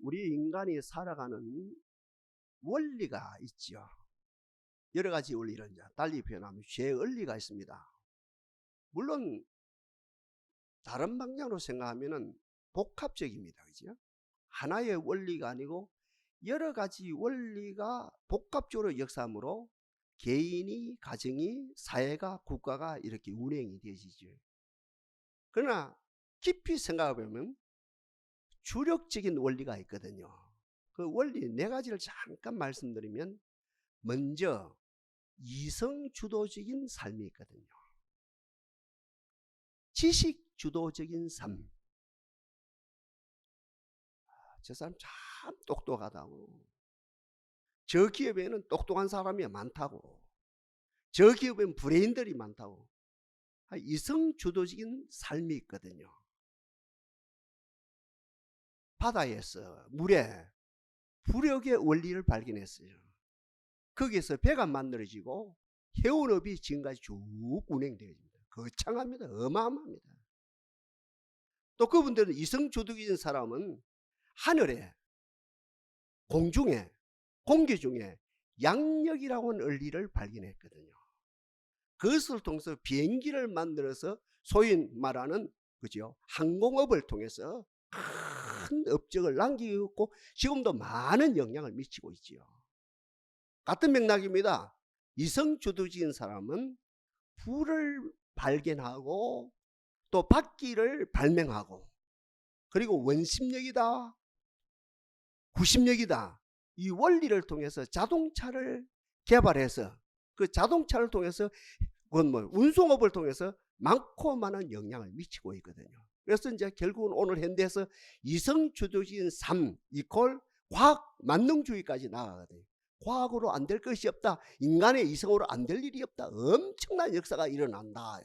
우리 인간이 살아가는 원리가 있죠. 여러 가지 원리를 달리 표현하면 죄원리가 있습니다. 물론 다른 방향으로 생각하면 복합적입니다. 그죠? 하나의 원리가 아니고 여러 가지 원리가 복합적으로 역사하므로 개인이, 가정이, 사회가, 국가가 이렇게 운행이 되어지죠. 그러나 깊이 생각해보면 주력적인 원리가 있거든요. 그 원리 네 가지를 잠깐 말씀드리면, 먼저 이성주도적인 삶이 있거든요. 지식주도적인 삶. 저 사람 참 똑똑하다고, 저 기업에는 똑똑한 사람이 많다고, 저 기업에는 브레인들이 많다고, 이성주도적인 삶이 있거든요. 바다에서 물에 부력의 원리를 발견했어요. 거기에서 배가 만들어지고 해운업이 지금까지 쭉 운행되어집니다. 거창합니다. 어마어마합니다. 또 그분들은 이성주도적인 사람은 하늘에, 공중에, 공기 중에 양력이라고 하는 원리를 발견했거든요. 그것을 통해서 비행기를 만들어서 소위 말하는, 그죠, 항공업을 통해서 큰 업적을 남기고 지금도 많은 영향을 미치고 있지요. 같은 맥락입니다. 이성주도적인 사람은 불을 발견하고 또 바퀴를 발명하고, 그리고 원심력이다, 구심력이다, 이 원리를 통해서 자동차를 개발해서 그 자동차를 통해서 운송업을 통해서 많고 많은 영향을 미치고 있거든요. 그래서 이제 결국은 오늘 현대에서 이성주도적인 삶 이퀄 과학 만능주의까지 나아가거든요. 과학으로 안 될 것이 없다, 인간의 이성으로 안 될 일이 없다, 엄청난 역사가 일어난다.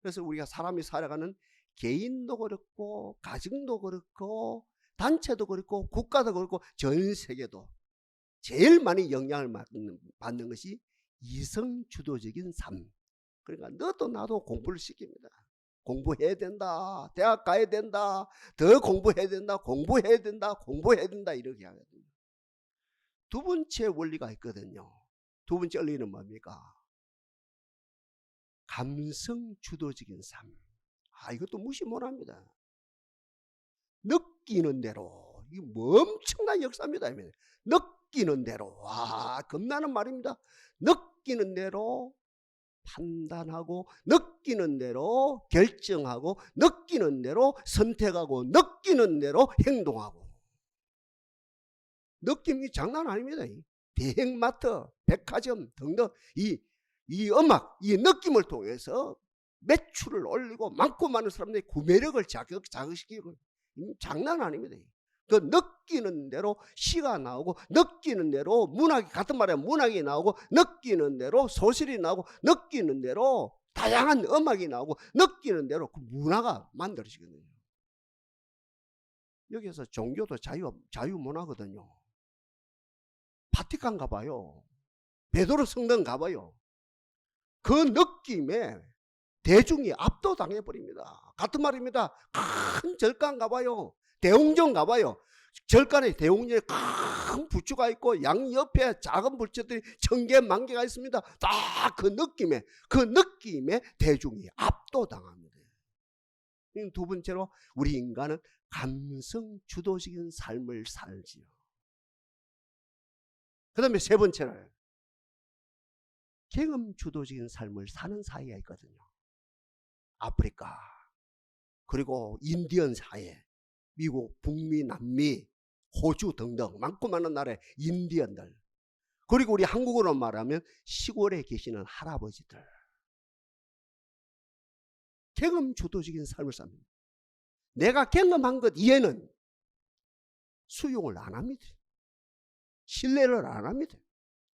그래서 우리가 사람이 살아가는 개인도 그렇고 가정도 그렇고 단체도 그렇고 국가도 그렇고 전 세계도 제일 많이 영향을 받는 것이 이성주도적인 삶. 그러니까 너도 나도 공부를 시킵니다. 공부해야 된다, 대학 가야 된다, 더 공부해야 된다, 공부해야 된다, 공부해야 된다, 이렇게 하거든요. 두 번째 원리가 있거든요. 두 번째 원리는 뭡니까? 감성주도적인 삶. 이것도 무시 못합니다. 느끼는 대로, 이게 엄청난 역사입니다. 느끼는 대로, 겁나는 말입니다. 느끼는 대로 판단하고, 느끼는 대로 결정하고, 느끼는 대로 선택하고, 느끼는 대로 행동하고. 느낌이 장난 아닙니다. 대형마트, 백화점 등등 이 음악, 이 느낌을 통해서 매출을 올리고 많고 많은 사람들의 구매력을 자극시키고, 장난 아닙니다. 그 느끼는 대로 시가 나오고, 느끼는 대로 문학이, 같은 말에 문학이 나오고, 느끼는 대로 소설이 나오고, 느끼는 대로 다양한 음악이 나오고, 느끼는 대로 그 문화가 만들어지거든요. 여기서 종교도 자유문화거든요. 바티칸 가봐요. 베드로 성당 가봐요. 그 느낌에 대중이 압도당해버립니다. 같은 말입니다. 큰 절간 가봐요. 대웅전 가봐요. 절간에 대웅전에 큰 부추가 있고 양옆에 작은 부추들이 1000개, 10,000개가 있습니다. 딱 그 느낌에 대중이 압도당합니다. 두 번째로 우리 인간은 감성 주도적인 삶을 살지요. 그 다음에 세 번째는 경험 주도적인 삶을 사는 사회가 있거든요. 아프리카, 그리고 인디언 사회, 미국, 북미, 남미, 호주 등등 많고 많은 나라의 인디언들, 그리고 우리 한국어로 말하면 시골에 계시는 할아버지들, 경험 주도적인 삶을 삽니다. 내가 경험한 것 이외에는 수용을 안 합니다. 신뢰를 안 합니다.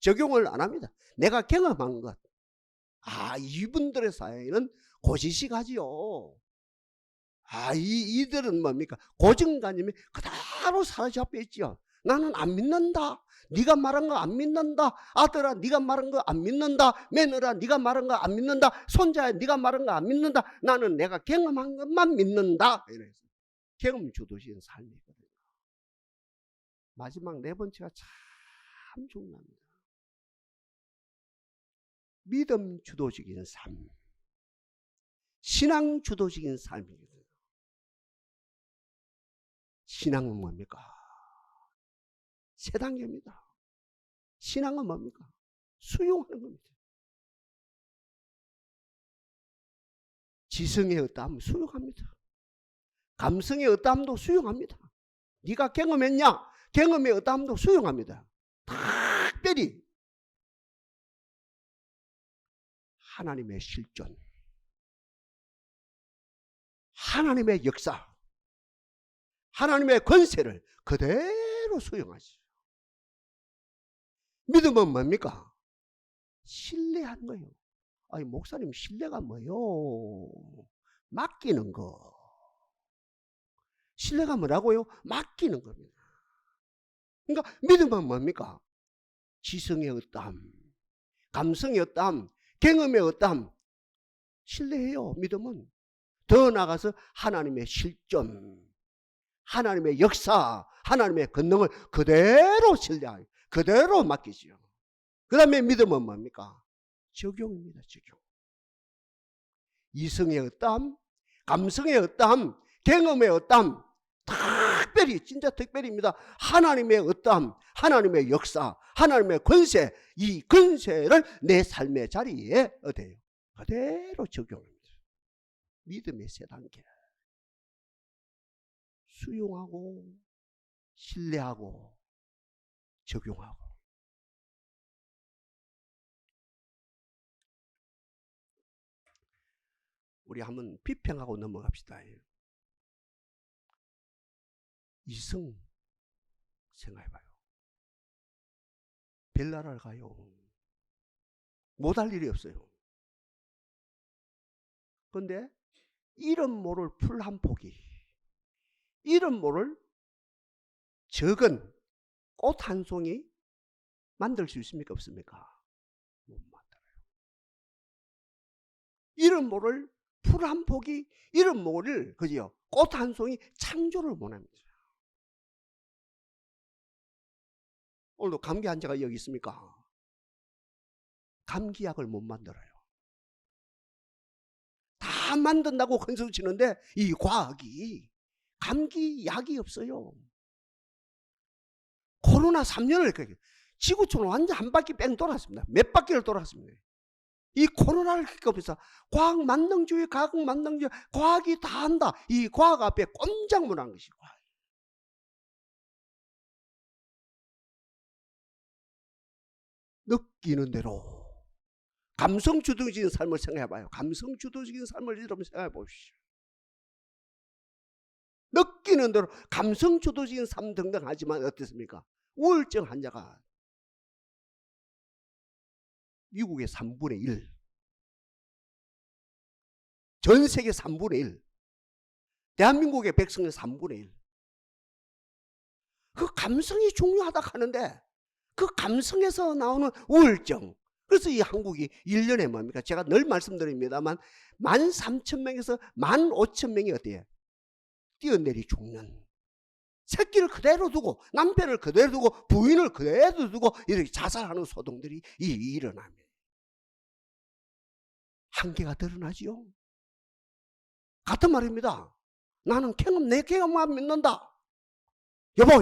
적용을 안 합니다. 내가 경험한 것. 이분들의 사회는 고지식하지요. 이들은 뭡니까? 고정관념이 그대로 사로잡혀 있죠. 나는 안 믿는다. 네가 말한 거 안 믿는다. 아들아, 네가 말한 거 안 믿는다. 며느라, 네가 말한 거 안 믿는다. 손자야, 네가 말한 거 안 믿는다. 나는 내가 경험한 것만 믿는다. 이래서 경험 주도적인 삶이거든요. 마지막 네 번째가 참 중요합니다. 믿음 주도적인 삶, 신앙 주도적인 삶이거든요. 신앙은 뭡니까? 세 단계입니다. 신앙은 뭡니까? 수용하는 겁니다. 지성의 어떠함 수용합니다. 감성의 어떠함도 수용합니다. 네가 경험했냐? 경험의 어떠함도 수용합니다. 특별히 하나님의 실존, 하나님의 역사, 하나님의 권세를 그대로 수용하시죠. 믿음은 뭡니까? 신뢰한 거예요. 아니 목사님 신뢰가 뭐요? 맡기는 거. 신뢰가 뭐라고요? 맡기는 겁니다. 그러니까 믿음은 뭡니까? 지성의 어떠함, 감성의 어떠함, 경험의 어떠함 신뢰해요. 믿음은 더 나아가서 하나님의 실존, 하나님의 역사, 하나님의 권능을 그대로 신뢰하여 그대로 맡기지요. 그 다음에 믿음은 뭡니까? 적용입니다. 적용. 이성의 어떠함, 감성의 어떠함, 경험의 어떠함 특별히 진짜 특별히입니다. 하나님의 어떠함, 하나님의 역사, 하나님의 권세, 이 권세를 내 삶의 자리에 어때요? 그대로 적용합니다. 믿음의 세 단계. 수용하고 신뢰하고 적용하고. 우리 한번 비평하고 넘어갑시다. 이성 생각해봐요. 별나라를 가요. 못할 일이 없어요. 그런데 이름 모를 풀 한 포기, 이름 모를 적은 꽃 한 송이 만들 수 있습니까? 없습니까? 못 만들어요. 이름 모를 풀 한 포기, 이름 모를 그지요? 꽃 한 송이 창조를 못 합니다. 오늘도 감기 환자가 여기 있습니까? 감기약을 못 만들어요. 다 만든다고 큰소리 치는데 이 과학이 감기약이 없어요. 코로나 3년을 지구촌을 완전 한 바퀴 뺑 돌았습니다. 몇 바퀴를 돌았습니다. 이 코로나를 겪으면서 과학 만능주의, 과학이 다 한다. 이 과학 앞에 꼼짝못 한 것이고. 느끼는 대로 감성 주도적인 삶을 생각해봐요. 감성 주도적인 삶을 여러분 생각해 보십시오. 느끼는 대로 감성 주도적인 삶 등등 하지만 어떻습니까? 우울증 환자가 미국의 3분의 1, 전 세계 3분의 1, 대한민국의 백성의 3분의 1. 그 감성이 중요하다 하는데 그 감성에서 나오는 우울증. 그래서 이 한국이 1년에 뭡니까? 제가 늘 말씀드립니다만 13,000명에서 15,000명이 어때요? 뛰어내리 죽는. 새끼를 그대로 두고 남편을 그대로 두고 부인을 그대로 두고 이렇게 자살하는 소동들이 일어납니다. 한계가 드러나지요. 같은 말입니다. 나는 내 경험만 믿는다. 여보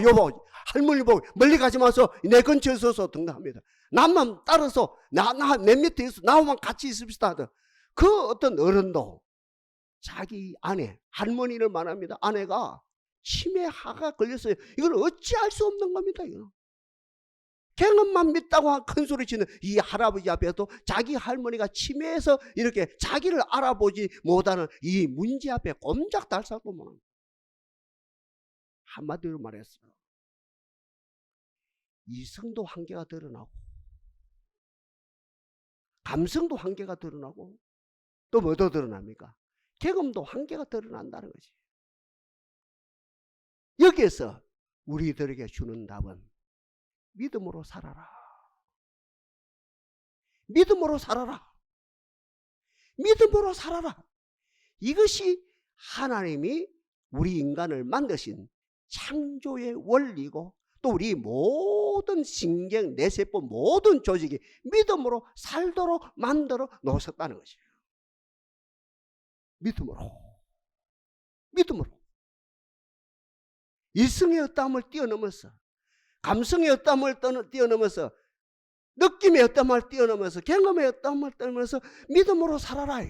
할머니 보고 멀리 가지 마서 내 근처에 서서 등등합니다. 나만 따라서 내 밑에 있어 나만 같이 있읍시다. 그 어떤 어른도 자기 아내 할머니를 말합니다. 아내가 치매하가 걸렸어요. 이건 어찌할 수 없는 겁니다. 이거. 경험만 믿다고 큰 소리 치는 이 할아버지 앞에도 자기 할머니가 치매해서 이렇게 자기를 알아보지 못하는 이 문제 앞에 꼼짝달싹도 못합니다. 한마디로 말했어요. 이성도 한계가 드러나고 감성도 한계가 드러나고 또 뭐 더 드러납니까? 경험도 한계가 드러난다는 거지. 여기에서 우리들에게 주는 답은 믿음으로 살아라. 믿음으로 살아라. 믿음으로 살아라. 이것이 하나님이 우리 인간을 만드신 창조의 원리고 또 우리 모든 신경, 뇌세포 모든 조직이 믿음으로 살도록 만들어 놓으셨다는 것이에요. 믿음으로 이성의 어떠함을 뛰어넘어서, 감성의 어떠함을 뛰어넘어서, 느낌의 어떠함을 뛰어넘어서, 경험의 어떠함을 뛰어넘어서 믿음으로 살아라.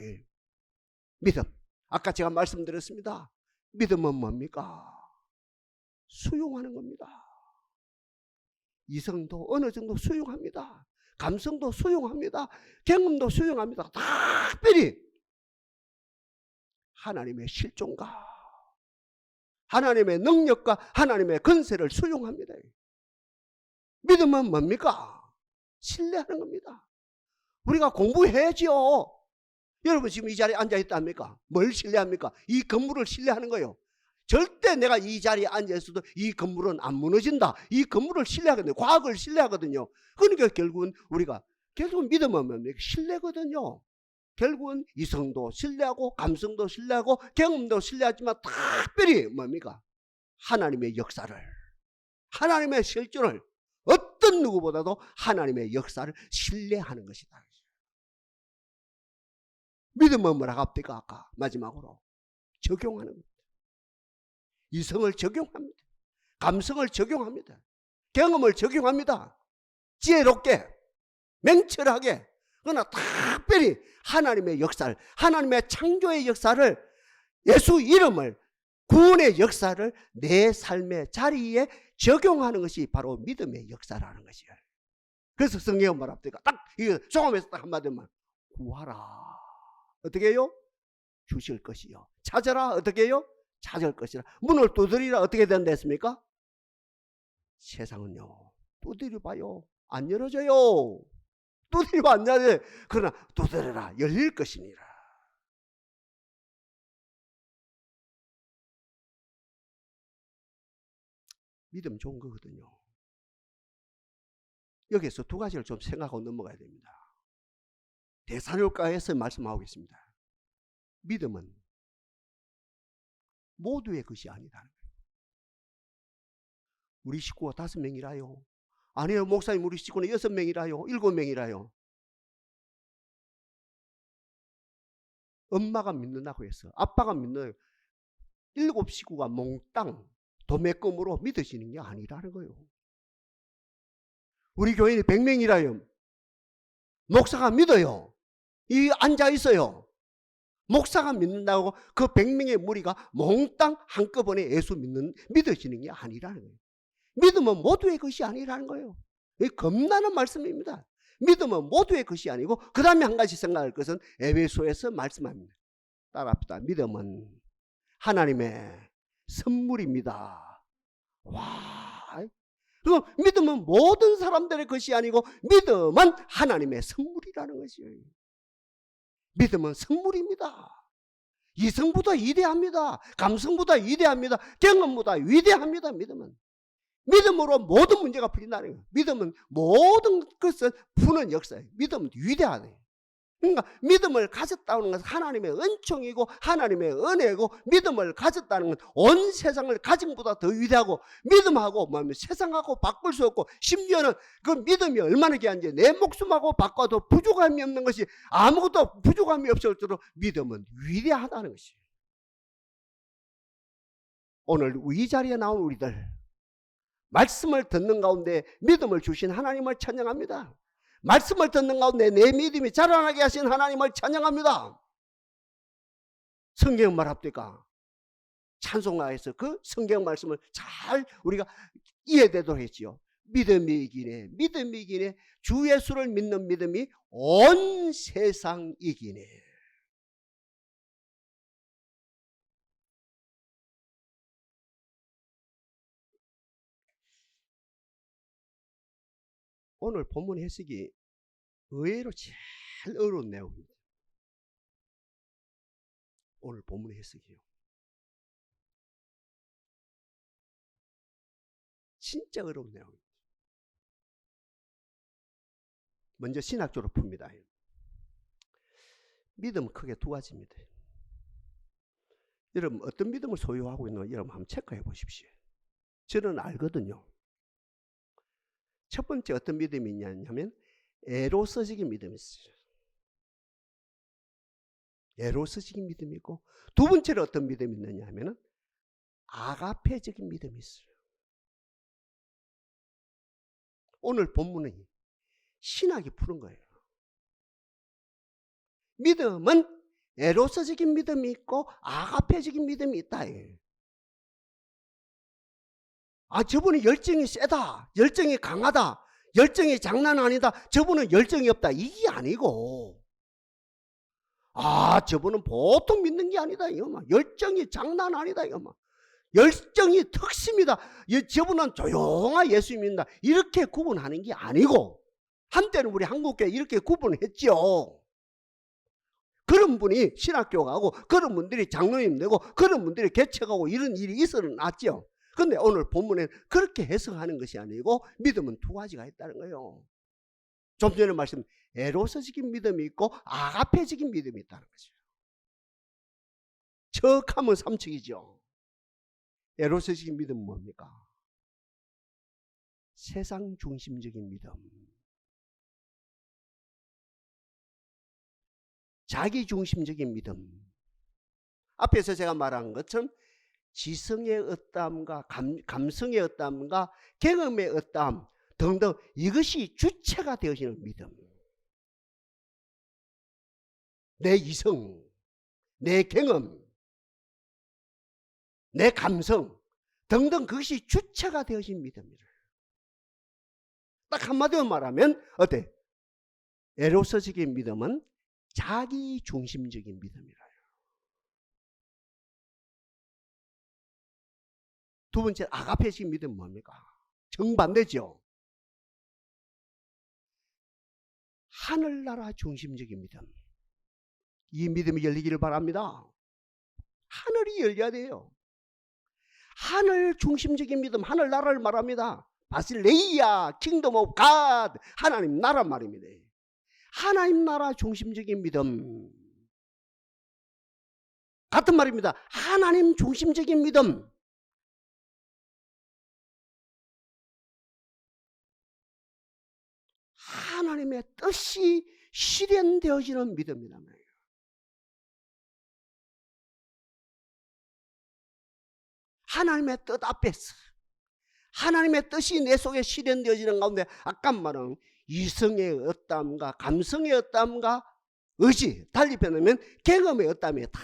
믿음. 아까 제가 말씀드렸습니다. 믿음은 뭡니까? 수용하는 겁니다. 이성도 어느 정도 수용합니다. 감성도 수용합니다. 경험도 수용합니다. 특별히 하나님의 실존과 하나님의 능력과 하나님의 권세를 수용합니다. 믿음은 뭡니까? 신뢰하는 겁니다. 우리가 공부해야죠. 여러분 지금 이 자리에 앉아있답니까? 뭘 신뢰합니까? 이 건물을 신뢰하는 거예요. 절대 내가 이 자리에 앉아있어도 이 건물은 안 무너진다. 이 건물을 신뢰하거든요. 과학을 신뢰하거든요. 그러니까 결국은 믿음은 뭡니까? 신뢰거든요. 결국은 이성도 신뢰하고 감성도 신뢰하고 경험도 신뢰하지만 특별히 뭡니까? 하나님의 역사를, 하나님의 실존을, 어떤 누구보다도 하나님의 역사를 신뢰하는 것이다. 믿음은 뭐라고 합니까? 아까 마지막으로 적용하는 겁니다. 이성을 적용합니다. 감성을 적용합니다. 경험을 적용합니다. 지혜롭게, 맹철하게. 그러나 특별히 하나님의 역사를, 하나님의 창조의 역사를, 예수 이름을, 구원의 역사를 내 삶의 자리에 적용하는 것이 바로 믿음의 역사라는 것이에요. 그래서 성경은 뭐라 합니까? 딱 이거 종합해서 딱 한마디만, 구하라. 어떻게 해요? 주실 것이요. 찾아라. 어떻게 해요? 찾을 것이라. 문을 두드리라. 어떻게 된다 했습니까? 세상은요, 두드려봐요, 안 열어져요. 두드리면 안 열어요. 그러나 두드려라, 열릴 것이니라. 믿음 좋은 거거든요. 여기서 두 가지를 좀 생각하고 넘어가야 됩니다. 데살로니가에서 말씀하고 있습니다. 믿음은 모두의 것이 아니다는 거예요. 우리 식구가 5명이라요. 아니요, 목사님 우리 식구는 6명이라요. 7명이라요. 엄마가 믿는다고 해서, 아빠가 믿는 7 식구가 몽땅 도매금으로 믿어지는 게 아니라는 거예요. 우리 교인이 100명이라요. 목사가 믿어요. 이 앉아 있어요. 목사가 믿는다고 그 100명의 무리가 몽땅 한꺼번에 예수 믿어지는 게 아니라는 거예요. 믿음은 모두의 것이 아니라는 거예요. 겁나는 말씀입니다. 믿음은 모두의 것이 아니고, 그 다음에 한 가지 생각할 것은 에베소에서 말씀합니다. 따라합시다. 믿음은 하나님의 선물입니다. 와, 그럼 믿음은 모든 사람들의 것이 아니고 믿음은 하나님의 선물이라는 것이에요. 믿음은 선물입니다. 이성보다 위대합니다. 감성보다 위대합니다. 경험보다 위대합니다. 믿음으로 모든 문제가 풀린다는 거예요. 믿음은 모든 것을 푸는 역사예요. 믿음은 위대하네요. 그러니까 믿음을 가졌다는 것은 하나님의 은총이고 하나님의 은혜고, 믿음을 가졌다는 건 온 세상을 가진 것보다 더 위대하고, 믿음하고 뭐냐면 세상하고 바꿀 수 없고, 심지어는 그 믿음이 얼마나 귀한지 내 목숨하고 바꿔도 부족함이 없는 것이, 아무것도 부족함이 없을 정도로 믿음은 위대하다는 것이에요. 오늘 이 자리에 나온 우리들, 말씀을 듣는 가운데 믿음을 주신 하나님을 찬양합니다. 말씀을 듣는 가운데 내 믿음이 자라나게 하신 하나님을 찬양합니다. 성경 말합니까? 찬송가에서 그 성경 말씀을 잘 우리가 이해되도록 했지요. 믿음이 이기네. 주 예수를 믿는 믿음이 온 세상 이기네. 오늘 본문 해석이 의외로 제일 어려운 내용입니다. 오늘 본문 해석이요. 진짜 어려운 내용입니다. 먼저 신학적으로 풉니다. 믿음은 크게 두 가지입니다. 여러분 어떤 믿음을 소유하고 있는가 여러분 한번 체크해 보십시오. 저는 알거든요. 첫 번째 어떤 믿음이 있냐면 에로서적인 믿음이 있어요. 에로서적인 믿음이 있고, 두 번째로 어떤 믿음이 있느냐 하면은 아가페적인 믿음이 있어요. 오늘 본문은 신학이 푸는 거예요. 믿음은 에로서적인 믿음이 있고 아가페적인 믿음이 있다. 아, 저분은 열정이 세다, 열정이 강하다, 열정이 장난 아니다, 저분은 열정이 없다, 이게 아니고, 아, 저분은 보통 믿는 게 아니다, 이거 열정이 장난 아니다, 이거 열정이 특심이다, 저분은 조용한 예수 믿는다, 이렇게 구분하는 게 아니고, 한때는 우리 한국교회 이렇게 구분했죠. 그런 분이 신학교 가고, 그런 분들이 장로님 되고, 그런 분들이 개척하고, 이런 일이 있어놨죠. 근데 오늘 본문에 그렇게 해석하는 것이 아니고 믿음은 두 가지가 있다는 거예요. 좀 전에 말씀, 에로서적인 믿음이 있고 아가페적인 믿음이 있다는 거죠. 척하면 삼척이죠. 에로서적인 믿음은 뭡니까? 세상 중심적인 믿음, 자기 중심적인 믿음. 앞에서 제가 말한 것처럼 지성의 어떠함과 감성의 어떠함과 경험의 어떠함 등등, 이것이 주체가 되어지는 믿음. 내 이성, 내 경험, 내 감성 등등, 그것이 주체가 되어진 믿음이라. 딱 한마디로 말하면 어때? 에로서적인 믿음은 자기 중심적인 믿음이라. 두 번째 아가페식 믿음은 뭡니까? 정반대죠. 하늘나라 중심적인 믿음. 이 믿음이 열리기를 바랍니다. 하늘이 열려야 돼요. 하늘 중심적인 믿음, 하늘나라를 말합니다. 바실레이아, 킹덤 오브 갓, 하나님 나라 말입니다. 하나님 나라 중심적인 믿음. 같은 말입니다. 하나님 중심적인 믿음. 하나님의 뜻이 실현되어지는 믿음이란 말이에요. 하나님의 뜻 앞에서 하나님의 뜻이 내 속에 실현되어지는 가운데, 아까 말한 이성의 어떠함과 감성의 어떠함과 의지, 달리 표현하면 경험의 어떠함이 다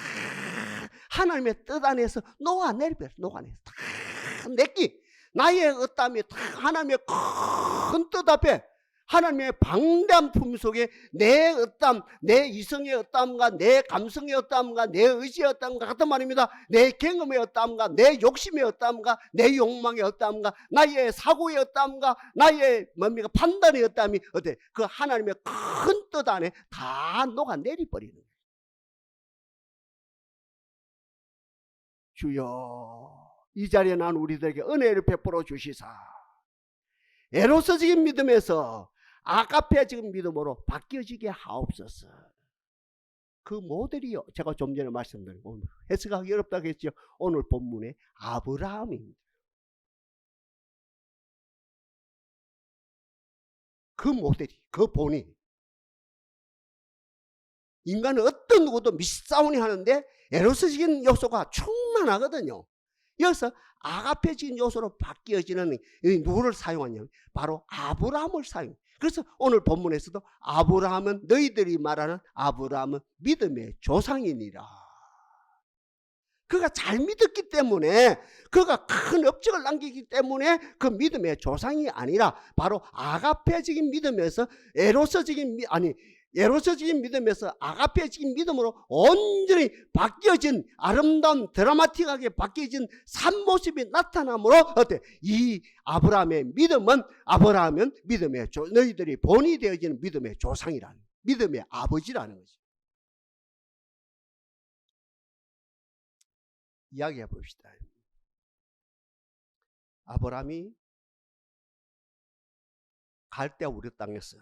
하나님의 뜻 안에서 녹아내려버려요. 녹아내서 다 내끼, 나의 어떠함이 다 하나님의 큰 뜻 앞에, 하나님의 방대한 품 속에 내 어떠함, 내 이성의 어떠함과 내 감성의 어떠함과 내 의지의 어떠함과 같은 말입니다. 내 경험의 어떠함과 내 욕심의 어떠함과 내 욕망의 어떠함과 나의 사고의 어떠함과 나의 뭡니까 판단의 어떠함이 어때? 그 하나님의 큰 뜻 안에 다 녹아내려버리는 거예요. 주여, 이 자리에 난 우리들에게 은혜를 베풀어 주시사 에로서적인 믿음에서 아가페적인 믿음으로 바뀌어지게 하옵소서. 그 모델이요, 제가 좀 전에 말씀드린, 해석하기 어렵다고 했죠. 오늘 본문의 아브라함입니다. 그 모델이, 그 본이. 인간은 어떤 누구도 미싸우니 하는데 에로서적인 요소가 충만하거든요. 여기서 아가페적인 요소로 바뀌어지는 누구를 사용하냐면 바로 아브라함을 사용해요. 그래서 오늘 본문에서도 아브라함은, 너희들이 말하는 아브라함은 믿음의 조상이니라. 그가 잘 믿었기 때문에, 그가 큰 업적을 남기기 때문에 그 믿음의 조상이 아니라 바로 아가페적인 믿음에서 에로서적인 믿음에서 아가페적인 믿음으로 온전히 바뀌어진, 아름다운 드라마틱하게 바뀌어진 산모습이 나타나므로 어때? 이 아브라함의 믿음은, 아브라함은 믿음의 너희들이 본이 되어지는 믿음의 조상이라는, 믿음의 아버지라는 거죠. 이야기해 봅시다. 아브라함이 갈대아 우르 땅에서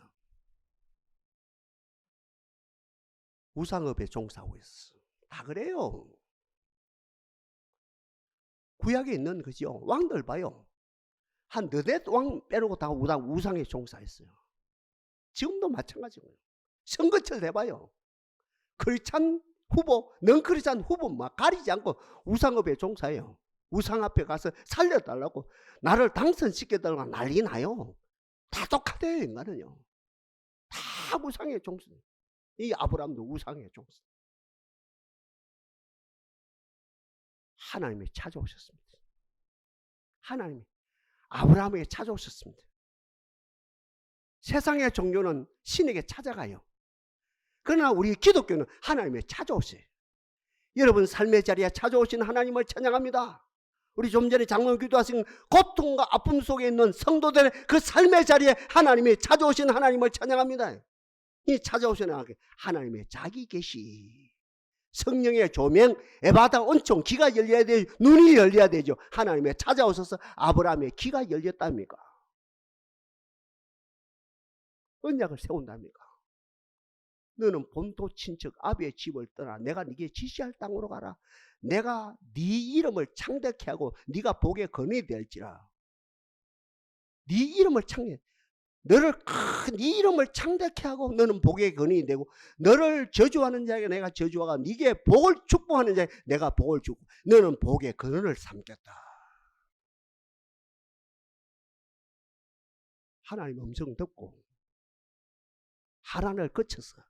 우상업에 종사하고 있어. 다 그래요. 구약에 있는 거죠. 왕들 봐요. 한 너댓 왕 빼놓고 다 우상에 종사했어요. 지금도 마찬가지고요. 선거철 해봐요. 크리스찬 후보, 넌 크리스찬 후보 막 가리지 않고 우상업에 종사해요. 우상 앞에 가서 살려달라고, 나를 당선시켜달라고 난리 나요. 다 똑같아요. 인간은요. 다 우상에 종사. 이 아브라함도 우상에 종사. 하나님이 찾아오셨습니다. 하나님이 아브라함에게 찾아오셨습니다. 세상의 종교는 신에게 찾아가요. 그러나 우리 기독교는 하나님이 찾아오세요. 여러분 삶의 자리에 찾아오신 하나님을 찬양합니다. 우리 좀 전에 장로님 기도하신 고통과 아픔 속에 있는 성도들의 그 삶의 자리에 하나님이 찾아오신 하나님을 찬양합니다. 이 찾아오신 하나님의 자기 계시, 성령의 조명, 에바다 은총, 귀가 열려야 되죠. 눈이 열려야 되죠. 하나님의 찾아오셔서 아브라함의 귀가 열렸답니까? 언약을 세운답니까? 너는 본토 친척 아비의 집을 떠나 내가 네게 지시할 땅으로 가라. 내가 네 이름을 창대케 하고 네가 복의 근원이 될지라. 네 이름을 창대, 너를 네 이름을 창대케 하고 너는 복의 근원이 되고, 너를 저주하는 자에게 내가 저주하고 네게 복을 축복하는 자에게 내가 복을 주고, 너는 복의 근원을 삼겠다. 하나님 음성 듣고 하란을 거쳐서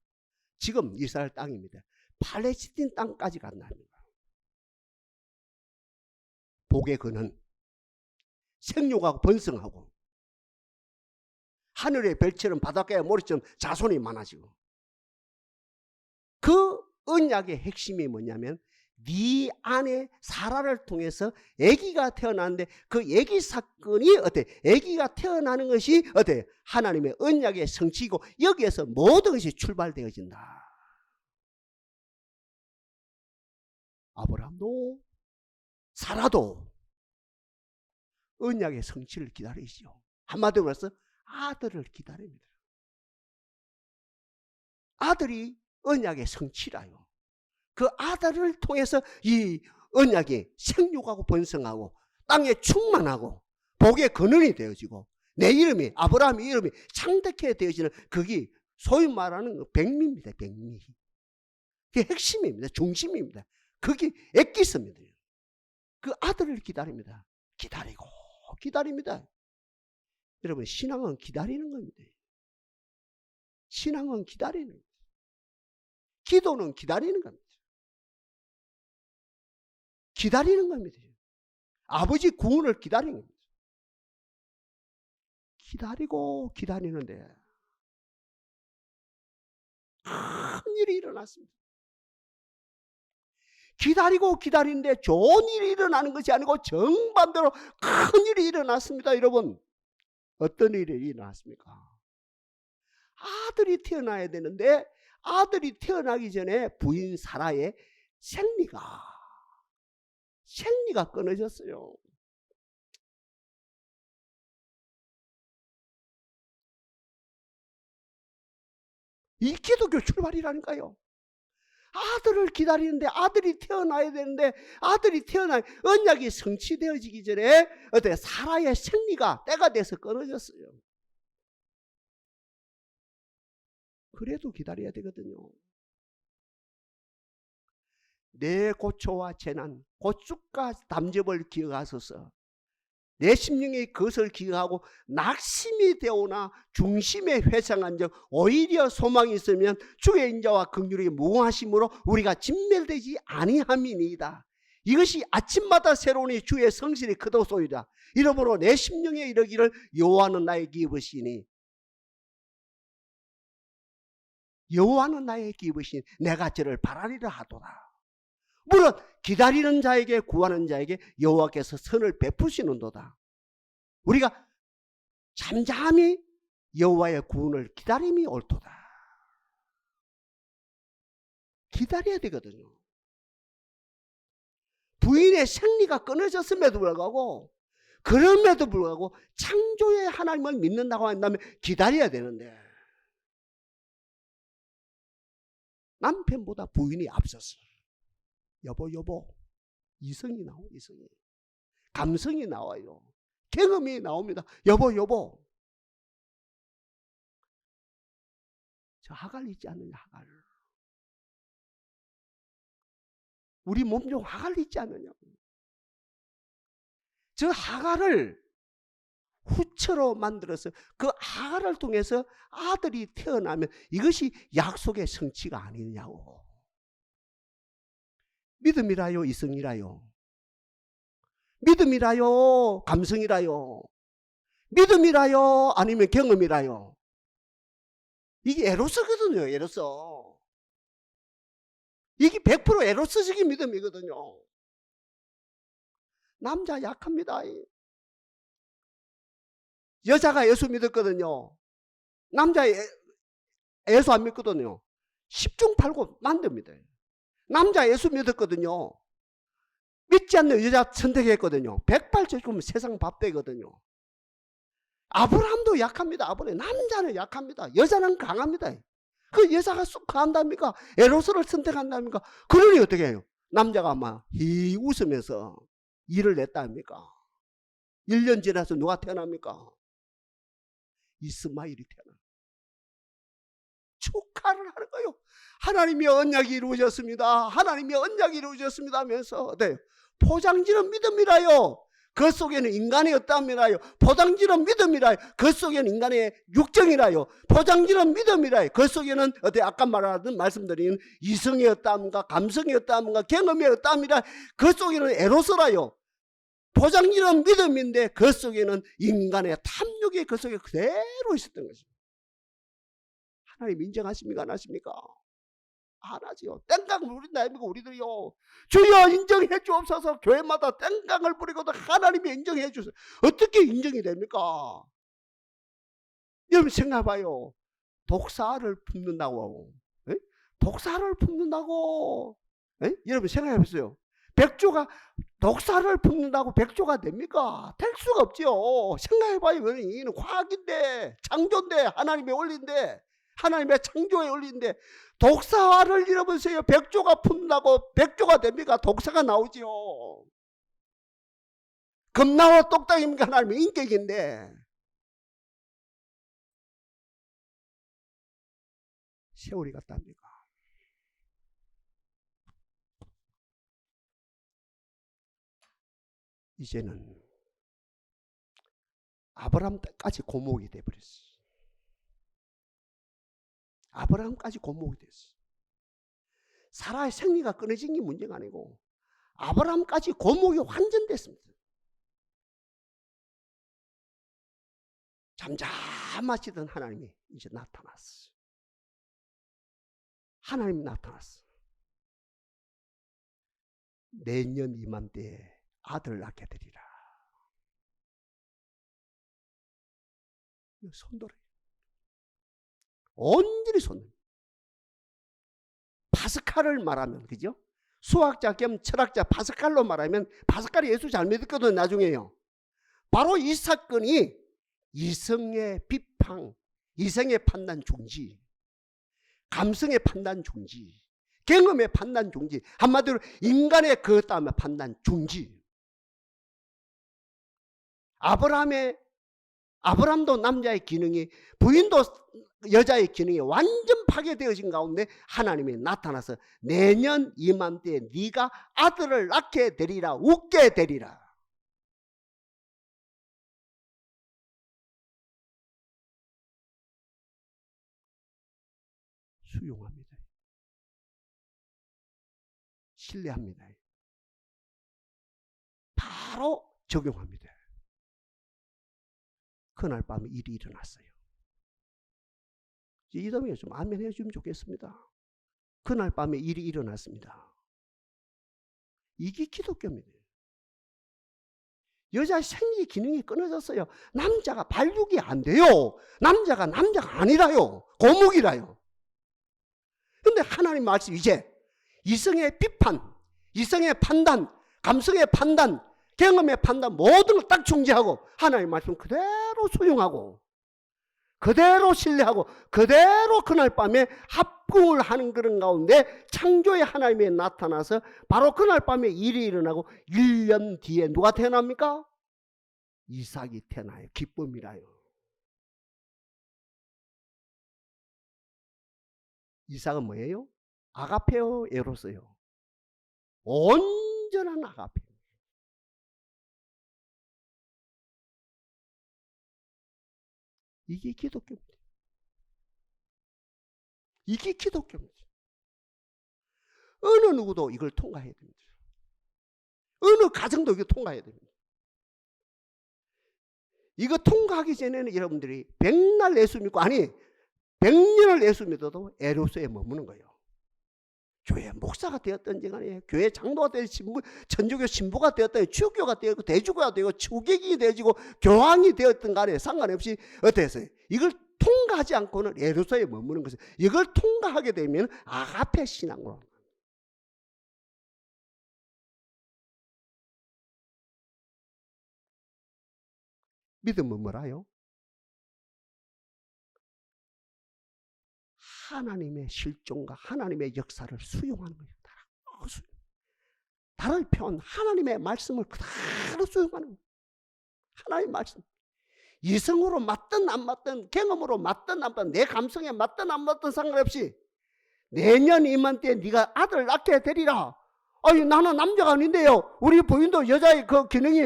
지금 이스라엘 땅입니다. 팔레스틴 땅까지 간답니다. 복의 근원, 생육하고 번성하고 하늘의 별처럼 바닷가의 모래처럼 자손이 많아지고, 그 언약의 핵심이 뭐냐면 네 안에 사라를 통해서 아기가 태어나는데, 그 아기 사건이 어때? 아기가 태어나는 것이 어때? 하나님의 언약의 성취이고, 여기에서 모든 것이 출발되어진다. 아브라함도 사라도 언약의 성취를 기다리시죠. 한마디로 말해서 아들을 기다립니다. 아들이 언약의 성취라요. 그 아들을 통해서 이 언약이 생육하고 번성하고 땅에 충만하고 복의 근원이 되어지고, 내 이름이, 아브라함의 이름이 창대케 되어지는, 그게 소위 말하는 백미입니다. 백미. 그게 핵심입니다. 중심입니다. 그게 엑기스입니다. 그 아들을 기다립니다. 기다리고 기다립니다. 여러분, 신앙은 기다리는 겁니다. 신앙은 기다리는 겁니다. 기도는 기다리는 겁니다. 기다리는 겁니다. 아버지 구원을 기다리는 겁니다. 기다리고 기다리는데 큰 일이 일어났습니다. 기다리고 기다리는데 좋은 일이 일어나는 것이 아니고 정반대로 큰 일이 일어났습니다. 여러분, 어떤 일이 일어났습니까? 아들이 태어나야 되는데 아들이 태어나기 전에 부인 사라의 생리가 끊어졌어요. 이 기독교 출발이라니까요. 아들을 기다리는데, 아들이 태어나야 되는데, 아들이 태어나 언약이 성취되어지기 전에 어때? 사라의 생리가 때가 돼서 끊어졌어요. 그래도 기다려야 되거든요. 내 고초와 재난, 고축과 담접을 기억하소서. 내 심령의 그것을 기억하고 낙심이 되오나 중심에 회상한 적 오히려 소망이 있으면 주의 인자와 긍휼이 무궁하심으로 우리가 진멸되지 아니함이니이다. 이것이 아침마다 새로우니 주의 성실이 크도소이다. 이러므로 내 심령에 이르기를 여호와는 나의 기업이시니, 여호와는 나의 기업이시니 내가 저를 바라리라 하도다. 물론 기다리는 자에게, 구하는 자에게 여호와께서 선을 베푸시는도다. 우리가 잠잠히 여호와의 구원을 기다림이 옳도다. 기다려야 되거든요. 부인의 생리가 끊어졌음에도 불구하고, 그럼에도 불구하고 창조의 하나님을 믿는다고 한다면 기다려야 되는데, 남편보다 부인이 앞섰어. 여보 이성이 나와요. 이성이. 감성이 나와요. 경험이 나옵니다. 여보 저 하갈 있지 않느냐, 하갈. 우리 몸 중 하갈 있지 않느냐. 저 하갈을 후처로 만들어서 그 하갈을 통해서 아들이 태어나면 이것이 약속의 성취가 아니냐고. 믿음이라요, 이성이라요? 믿음이라요, 감성이라요? 믿음이라요, 아니면 경험이라요? 이게 에로스거든요, 에로스. 이게 100% 에로스적인 믿음이거든요. 남자 약합니다. 여자가 예수 믿었거든요. 남자 예수 안 믿거든요. 10중 8구 만듭니다. 남자 예수 믿었거든요. 믿지 않는 여자 선택했거든요. 108점 세상 밥 되거든요. 아브라함도 약합니다. 아브라함. 남자는 약합니다. 여자는 강합니다. 그 여자가 쑥 간답니까? 에로스를 선택한답니까? 그러니 어떻게 해요? 남자가 막 웃으면서 일을 냈다 합니까? 1년 지나서 누가 태어납니까? 이스마엘이 태어나. 축하를 하는 거예요. 하나님의 언약이 이루어졌습니다. 하나님의 언약이 이루어졌습니다 하면서 네. 포장지는 믿음이라요. 그 속에는 인간의 어떠함이라요. 포장지는 믿음이라요. 그 속에는 인간의 육정이라요. 포장지는 믿음이라요. 그 속에는 아까 말씀드린 이성의 어떠함과 감성의 어떠함과 경험의 어떠함이라. 그 속에는 에로스라요. 포장지는 믿음인데 그 속에는 인간의 탐욕이 그 속에 그대로 있었던 것입니다. 하나님 인정하십니까? 안 하십니까? 안 하지요. 땡깡을 부린다 아닙니까? 우리들이요. 주여 인정해 주옵소서. 교회마다 땡깡을 부리고도 하나님이 인정해 주세요. 어떻게 인정이 됩니까? 여러분 생각해봐요. 독사를 품는다고. 에? 독사를 품는다고. 에? 여러분 생각해보세요. 백조가 독사를 품는다고 백조가 됩니까? 될 수가 없죠. 생각해봐요. 이는 과학인데, 창조인데, 하나님의 원리인데, 하나님의 창조의 원리인데 독사를 잃어보세요. 백조가 품는다고 백조가 됩니까? 독사가 나오죠. 겁나와 똑딱입니까? 하나님의 인격인데. 세월이 같답니까? 이제는 아브라함 때까지 고목이 돼버렸어. 아브라함까지 고목이 됐어. 사라의 생리가 끊어진 게 문제가 아니고 아브라함까지 고목이 완전됐습니다. 잠잠하시던 하나님이 이제 나타났어. 하나님이 나타났어. 내년 이맘때에 아들을 낳게 되리라. 손들어요. 온전히 손. 파스칼을 말하면, 그죠? 수학자 겸 철학자 파스칼로 말하면, 파스칼이 예수 잘 믿었거든, 나중에요. 바로 이 사건이 이성의 비판, 이성의 판단 중지, 감성의 판단 중지, 경험의 판단 중지, 한마디로 인간의 그 다음에 판단 중지. 아브라함도 남자의 기능이, 부인도 여자의 기능이 완전 파괴되어진 가운데 하나님이 나타나서 내년 이맘때에 네가 아들을 낳게 되리라, 웃게 되리라. 수용합니다. 신뢰합니다. 바로 적용합니다. 그날 밤에 일이 일어났어요. 이담이가 좀 아멘 해주면 좋겠습니다. 그날 밤에 일이 일어났습니다. 이게 기독교입니다. 여자 생리 기능이 끊어졌어요. 남자가 발육이 안 돼요. 남자가 아니라요. 고목이라요. 근데 하나님 말씀 이제 이성의 비판, 이성의 판단, 감성의 판단, 경험의 판단 모든 걸 딱 중지하고 하나님 말씀 그대로 수용하고 그대로 신뢰하고 그대로 그날 밤에 합궁을 하는 그런 가운데 창조의 하나님이 나타나서 바로 그날 밤에 일이 일어나고 1년 뒤에 누가 태어납니까? 이삭이 태어나요. 기쁨이라요. 이삭은 뭐예요? 아가페요, 에로스요? 온전한 아가페. 이게 기독교입니다. 이게 기독교입니다. 어느 누구도 이걸 통과해야 됩니다. 어느 가정도 이거 통과해야 됩니다. 이거 통과하기 전에는 여러분들이 백날 예수 믿고, 아니 100년을 예수 믿어도 에로스에 머무는 거예요. 교회 목사가 되었든지 간에, 교회 장로가 되었든지, 천주교 신부가 되었든지, 주교가 되었고, 대주교가 되고, 추객이 되어지고, 교황이 되었든 간에 상관없이 어땠어요? 이걸 통과하지 않고는 에로스에 머무는 것이에요. 이걸 통과하게 되면 아가페 신앙으로. 믿음은 뭐라요? 하나님의 실존과 하나님의 역사를 수용하는 거예요. 다른 표현, 하나님의 말씀을 그대로 수용하는 거예요. 하나님의 말씀. 이성으로 맞든 안 맞든, 경험으로 맞든 안 맞든, 내 감성에 맞든 안 맞든 상관없이 내년 이맘때 네가 아들 낳게 되리라. 아니 나는 남자가 아닌데요. 우리 부인도 여자의 그 기능이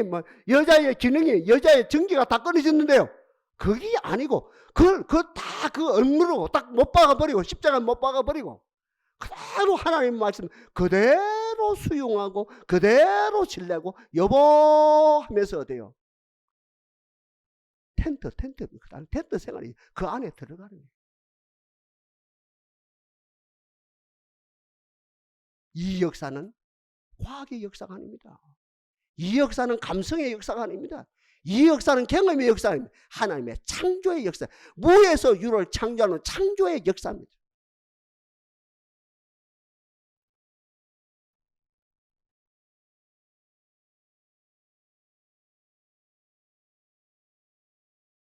여자의 전기가 다 끊어졌는데요. 그게 아니고 다 그 업무로 딱 못 박아버리고, 십자가 못 박아버리고, 그대로 하나님 말씀 그대로 수용하고 그대로 신뢰하고 여보 하면서 어때요? 텐트 생활이 그 안에 들어가는 거예요. 이 역사는 과학의 역사가 아닙니다. 이 역사는 감성의 역사가 아닙니다. 이 역사는 경험의 역사입니다. 하나님의 창조의 역사, 무에서 유를 창조하는 창조의 역사입니다.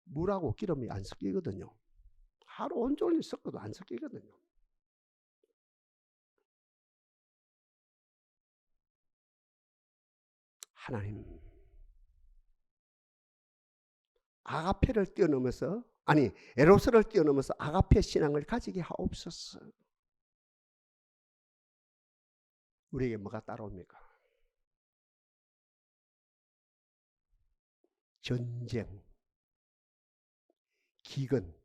물하고 기름이 안 섞이거든요. 하루 온종일 섞어도 안 섞이거든요. 하나님, 아가페를 뛰어넘어서, 아니 에로스를 뛰어넘어서 아가페 신앙을 가지게 하옵소서. 우리에게 뭐가 따라옵니까? 전쟁, 기근,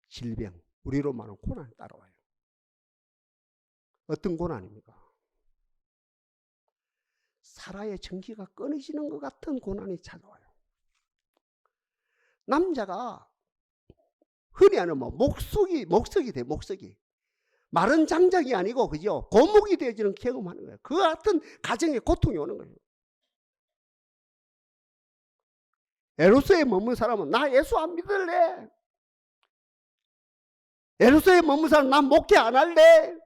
질병, 우리로 말하는 고난이 따라와요. 어떤 고난입니까? 사라의 전기가 끊어지는 것 같은 고난이 찾아와요. 남자가 흔히 하는 목석이 돼, 목석이. 마른 장작이 아니고, 그죠? 고목이 되어지는 경험하는 거예요. 그 같은 가정의 고통이 오는 거예요. 에로스에 머문 사람은 나 예수 안 믿을래. 에로스에 머문 사람은 나 목회 안 할래.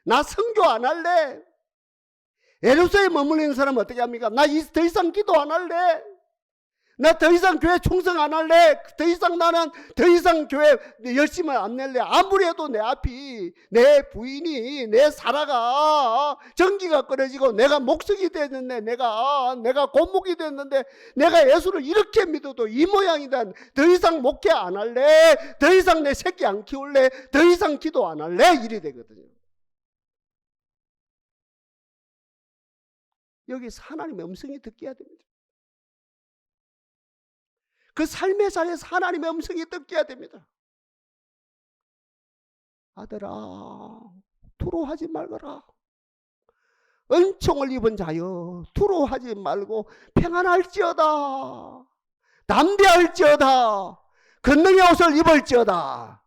나 선교 안 할래. 에로스에 머물리는 사람은 어떻게 합니까? 나 더 이상 기도 안 할래. 나 더 이상 교회 충성 안 할래. 나는 더 이상 교회 열심히 안 낼래. 아무리 해도 내 앞이, 내 부인이, 내 사라가 전기가 끊어지고 내가 목석이 됐는데, 내가 고목이 됐는데, 내가 예수를 이렇게 믿어도 이 모양이다. 더 이상 목회 안 할래. 더 이상 내 새끼 안 키울래. 더 이상 기도 안 할래. 이래 되거든요. 여기서 하나님의 음성이 듣게 됩니다. 그 삶의 자리에서 하나님의 음성이 듣게 됩니다. 아들아, 두려워하지 말거라. 은총을 입은 자여, 두려워하지 말고 평안할지어다. 담대할지어다. 권능의 옷을 입을지어다.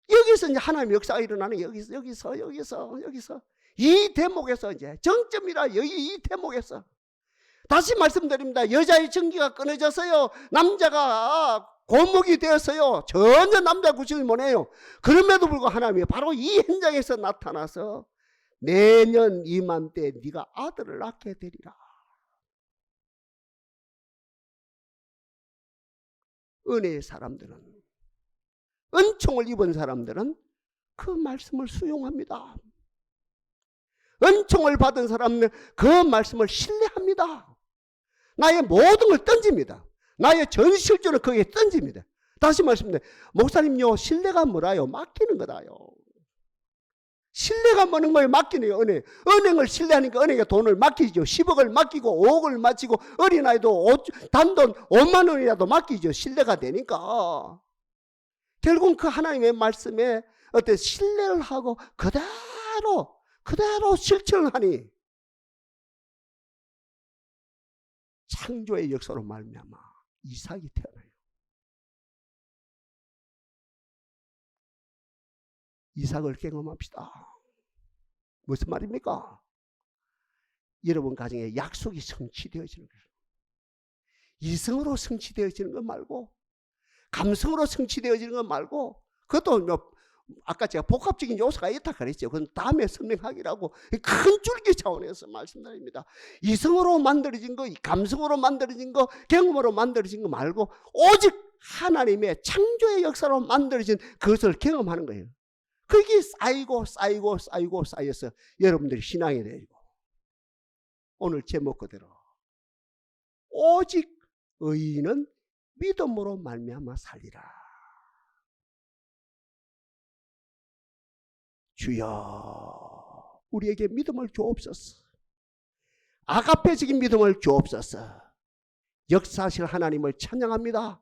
여기서 이제 하나님의 역사가 일어나는, 여기서 이 대목에서 이제 정점이라. 여기 이 대목에서 다시 말씀드립니다. 여자의 전기가 끊어져서요, 남자가 고목이 되었어요. 전혀 남자 구실을 못해요. 그럼에도 불구하고 하나님이 바로 이 현장에서 나타나서 내년 이맘때 네가 아들을 낳게 되리라. 은혜의 사람들은, 은총을 입은 사람들은 그 말씀을 수용합니다. 은총을 받은 사람은 그 말씀을 신뢰합니다. 나의 모든 걸 던집니다. 나의 전 실존을 거기에 던집니다. 다시 말씀드립니다. 목사님요, 신뢰가 뭐라요? 맡기는 거다요. 신뢰가 뭐는 걸 맡기네요. 은행을 신뢰하니까 은행에 돈을 맡기죠. 10억을 맡기고 5억을 맡기고 어린아이도 단돈 5만 원이라도 맡기죠. 신뢰가 되니까. 결국 그 하나님의 말씀에 어떤 신뢰를 하고 그대로 실천을 하니 창조의 역사로 말미암아 이삭이 태어나요. 이삭을 경험합시다. 무슨 말입니까? 여러분 가정에 약속이 성취되어지는 거예요. 이성으로 성취되어지는 것 말고, 감성으로 성취되어지는 것 말고, 그것도 아까 제가 복합적인 요소가 있다 그랬죠. 그건 다음에 설명하기라고 큰 줄기 차원에서 말씀드립니다. 이성으로 만들어진 거, 감성으로 만들어진 거, 경험으로 만들어진 거 말고 오직 하나님의 창조의 역사로 만들어진 그것을 경험하는 거예요. 그게 쌓여서 여러분들이 신앙이 되고, 오늘 제목 그대로 오직 의인은 믿음으로 말미암아 살리라. 주여, 우리에게 믿음을 주옵소서. 아가페적인 믿음을 주옵소서. 역사하실 하나님을 찬양합니다.